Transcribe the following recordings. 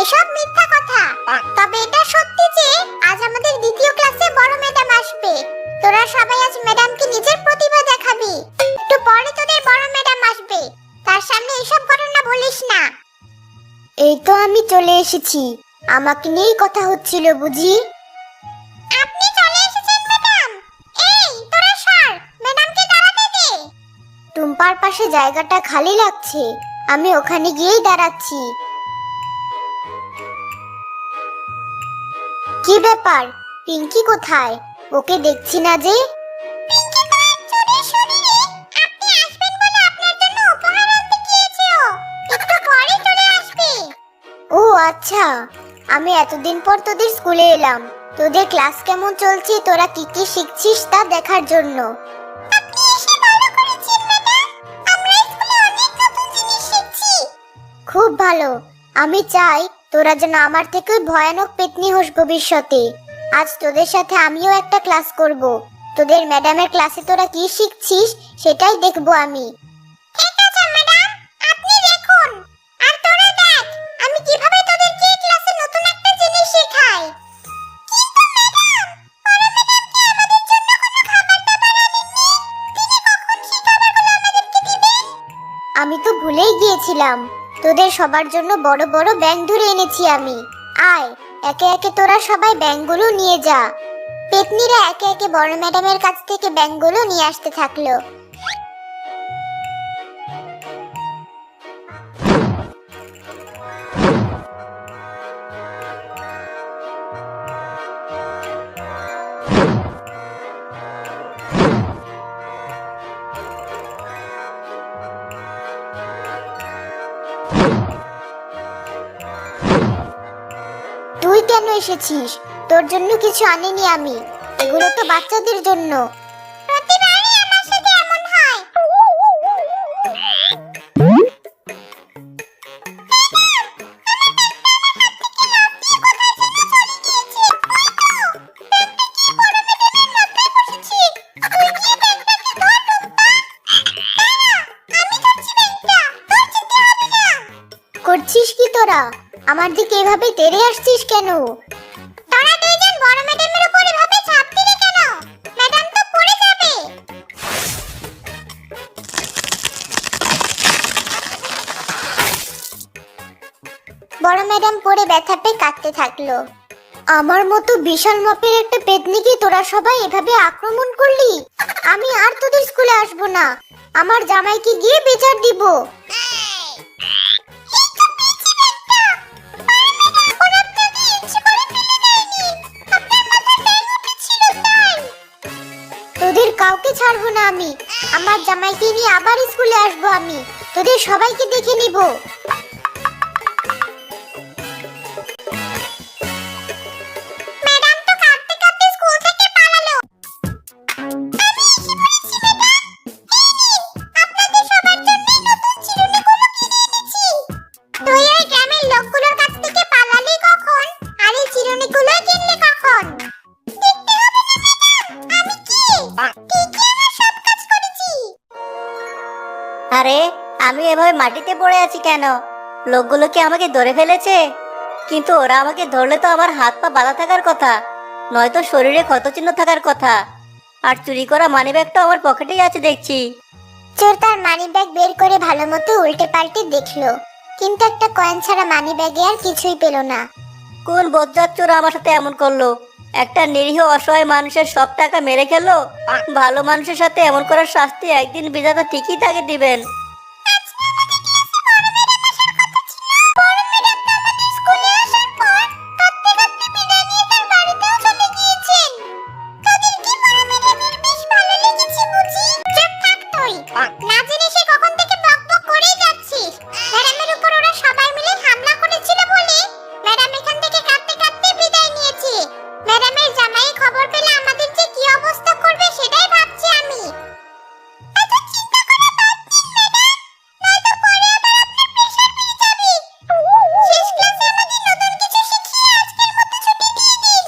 এসব মিথ্যা কথা। তবে এটা সত্যি যে আজ আমাদের দ্বিতীয় ক্লাসে বড় ম্যাডাম আসবে। তোরা সবাই আজ ম্যাডামকে নিজের প্রতিভা দেখাবি। একটু পরে তোদের বড় ম্যাডাম আসবে, তার সামনে এসব ঘটনা বলিস না। এই তো আমি চলে এসেছি। আমাকে নিয়েই কথা হচ্ছিল বুঝি? আপনি চলে এসেছেন ম্যাডাম। এই তোরা সর, ম্যাডামকে দাঁড়াতে দে। টুম্পার পাশে জায়গাটা খালি লাগছে, আমি ওখানে গিয়েই দাঁড়াচ্ছি। কি ব্যাপার, পিঙ্কি কোথায়? ওকে দেখছি না যে। পিঙ্কি তো আজ চোরের শরীরে আপনি আসবেন বলে আপনার জন্য উপহার আনতে গিয়েছে। ও একটু পরে চলে আসবে। ও আচ্ছা, আমি এতদিন পর তোদের স্কুলে এলাম। তোদের ক্লাস কেমন চলছে, তোরা কি কি শিখছিস তা দেখার জন্য। আপনি এসে ভালো করেছেন ম্যাডাম, আমরা স্কুলে অনেক নতুন জিনিস শিখছি। খুব ভালো। আমি চাই তোরা যেন আমার থেকে ভয়ানক পেতনি হোস ভবিষ্যতে। আজ তোদের সাথে আমিও একটা ক্লাস করব। তোদের ম্যাডামের ক্লাসে তোরা কি শিখছিস সেটাই দেখব আমি। ঠিক আছে ম্যাডাম, আপনি দেখুন। আর তোরা দেখ আমি কিভাবে তোদেরকে এই ক্লাসে নতুন একটা জিনিস শেখাই। কিন্তু ম্যাডাম, বড় ম্যাডাম কি আমাদের জন্য কোনো খাবার-দাবার আনেননি? তিনি কখন সেই খাবারগুলো আমাদেরকে দিবেন? আমি তো ভুলেই গিয়েছিলাম। তোদের সবার জন্য বড় বড় ব্যাগ ধরে এনেছি আমি। আয়, একে একে তোরা সবাই ব্যাগগুলো নিয়ে যা। পেতনিরা একে একে বড় ম্যাডামের কাছ থেকে ব্যাগগুলো নিয়ে আসতে থাকলো। তুই কেন এসেছিস? তোর জন্য কিছু আনিনি আমি, এগুলো তো বাচ্চাদের জন্য। প্রতিবারই আমার সাথে এমন হয়। করছিস কি তোরা? আমার দিকে এভাবে তেড়ে আসছিস কেন? তোরা দুইজন বড় ম্যাডামের উপর এভাবে চাপ দিলে কেন? ম্যাডাম তো পড়ে যাবে। বড় ম্যাডাম পড়ে ব্যথা পেয়ে কাঁদতে থাকলো। আমার মতো বিশাল মাপের একটা পেতনিকে তোরা সবাই এভাবে আক্রমণ করলি? আমি আর তোদের স্কুলে আসবো না। আমার জামাইকে গিয়ে বিচার দিব। তোদের কাউকে ছাড়বো না আমি। আমার জামাইকে নিয়ে আবার স্কুলে আসবো আমি। তোদের সবাইকে দেখে নিব। ম্যাডাম তো কাঁদতে কাঁদতে স্কুল থেকে পালালো। আমি এসে পড়েছি ম্যাডাম। এই নিন, আপনাদের সবার জন্য নতুন চিরুনিগুলো কিনে এনেছি। তুই ওই গ্রামের লোকগুলোর কাছ থেকে পালালি কখন? আর এই চিরুনিগুলো কিনলি কখন? দেখতে হবে না ম্যাডাম, আমি কি ঠিকই আমার সব কাজ করেছি। আরে, আমি এভাবে মাটিতে পড়ে আছি কেন? লোকগুলো কি আমাকে ধরে ফেলেছে? কিন্তু ওরা আমাকে ধরলে তো আমার হাত পা বাঁধা থাকার কথা, নয়তো শরীরে ক্ষতচিহ্ন থাকার কথা। আর চুরি করা মানিব্যাগটা আমার পকেটেই আছে দেখছি। চোর তার মানিব্যাগ বের করে ভালো মতো উল্টে পাল্টে দেখলো, কিন্তু একটা কয়েন ছাড়া মানিব্যাগে আর কিছুই পেল না। কোন বজ্জাত চোর আমার সাথে এমন করলো? একটা নিরীহ অসহায় মানুষের সব টাকা মেরে খেলো। ভালো মানুষের সাথে এমন করার শাস্তি একদিন বিধাতা ঠিকই তাকে দিবেন। না জেনে সে কখন থেকে বকবক করেই যাচ্ছিস। ম্যাডামের উপর ওরা সবাই মিলে হামলা করেছিল বলে ম্যাডাম এখান থেকে কাঁদতে কাঁদতে বিদায় নিয়েছে। ম্যাডামের জামাই খবর পেলে আমাদের যে কি অবস্থা করবে সেটাই ভাবছি আমি। এত চিন্তা করা বাদ দিন ম্যাডাম, নয়তো পরে আবার আপনার প্রেসার বেড়ে যাবে। শেষ ক্লাসে আমাদের নতুন কিছু শিখিয়ে আজকের মতো ছুটি দিয়ে দিন।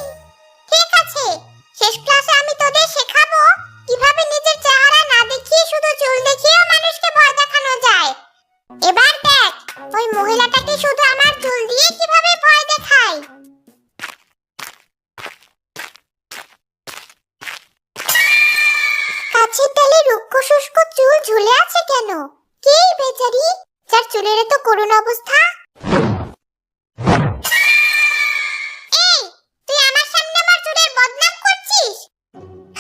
ঠিক আছে, শেষ ক্লাসে আমি তোদের শেখাবো কিভাবে নিজের চেহারা না দেখিয়ে শুধু চুল দেখিয়েও মানুষকে ভয় দেখানো যায়। এবার দেখ ওই মহিলাটাকে শুধু আমার চুল দিয়ে কিভাবে যাই। কাছের ডালে রুক্ষ শুষ্ক চুল ঝুলে আছে কেন? কে এই বেচারি, যার চুলের এত করুণ অবস্থা? এই, তুই আমার সামনে আমার চুলের বদনাম করছিস?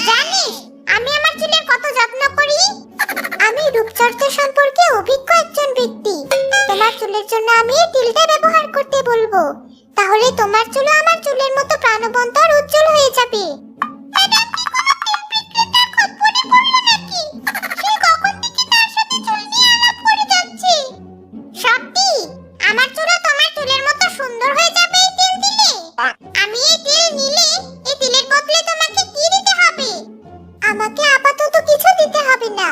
জানিস আমি আমার চুলের কত যত্ন করি? আমি রূপচর্চা সম্পর্কে অভিজ্ঞ একজন ব্যক্তি। তোমার চুলের জন্য আমি এই তেলটা ব্যবহার করতে বলবো, তাহলে তোমার চুলও আমার চুলের মতো প্রাণবন্ত আর উজ্জ্বল হয়ে যাবে। সত্যি আমার চুলও তোমার চুলের মতো সুন্দর হয়ে যাবে এই তেল দিলে? আমি এই তেল নিলে এই তেলের বদলে তোমাকে কি দিতে হবে? আমাকে আপাতত কিছু দিতে হবে না।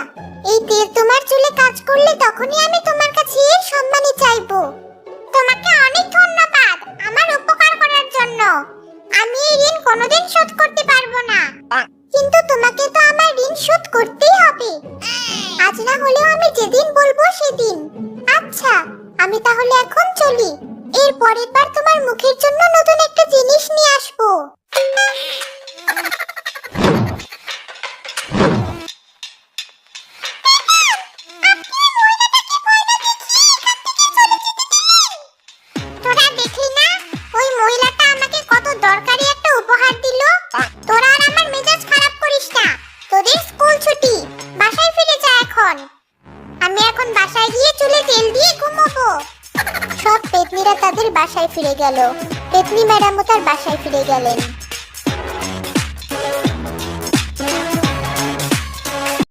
এই তেল তোমার চুলে কাজ করলে তখনই আমি তোমার কাছে এর সম্মানই চাইবো। তোমাকে অনেক ধন্যবাদ আমার উপকার করার জন্য। আমি এই ঋণ কোনোদিন শোধ করতে পারবো না, কিন্তু তোমাকে তো আমার ঋণ শোধ করতেই হবে। আজ না হলেও আমি যেদিন বলবো সেদিন। আচ্ছা, আমি তাহলে এখন চলি। এর পরের বার তোমার মুখের জন্য নতুন একটা জিনিস নিয়ে আসবো। তোরা দেখলি না ওই মহিলাটা আমাকে কত দরকারি একটা উপহার দিল? তোরা আর আমার মেজাজ খারাপ করিস না। তোদের স্কুল ছুটি, বাসায় ফিরে যা এখন। আমি এখন বাসায় গিয়ে চুলে তেল দিয়ে ঘুমাবো। সব পেতনিরা তাদের বাসায় ফিরে গেল। পেতনি ম্যাডামও তার বাসায় ফিরে গেলেন।